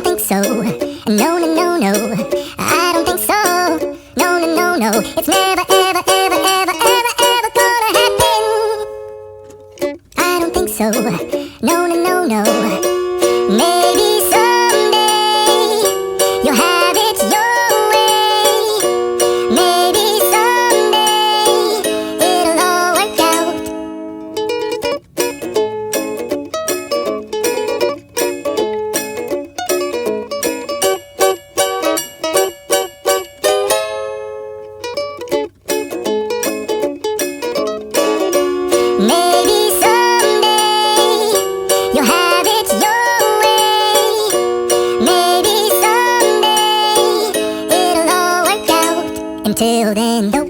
don't think so. No, no, no, no. I don't think so. No, no, no, no. It's never, ever, ever, ever, ever, ever gonna happen. I don't think so. No, no, no, no. Maybe someday you'll have it your way. Maybe someday it'll all work out. Maybe someday you'll have it your way. Maybe someday it'll all work out. Until then, though,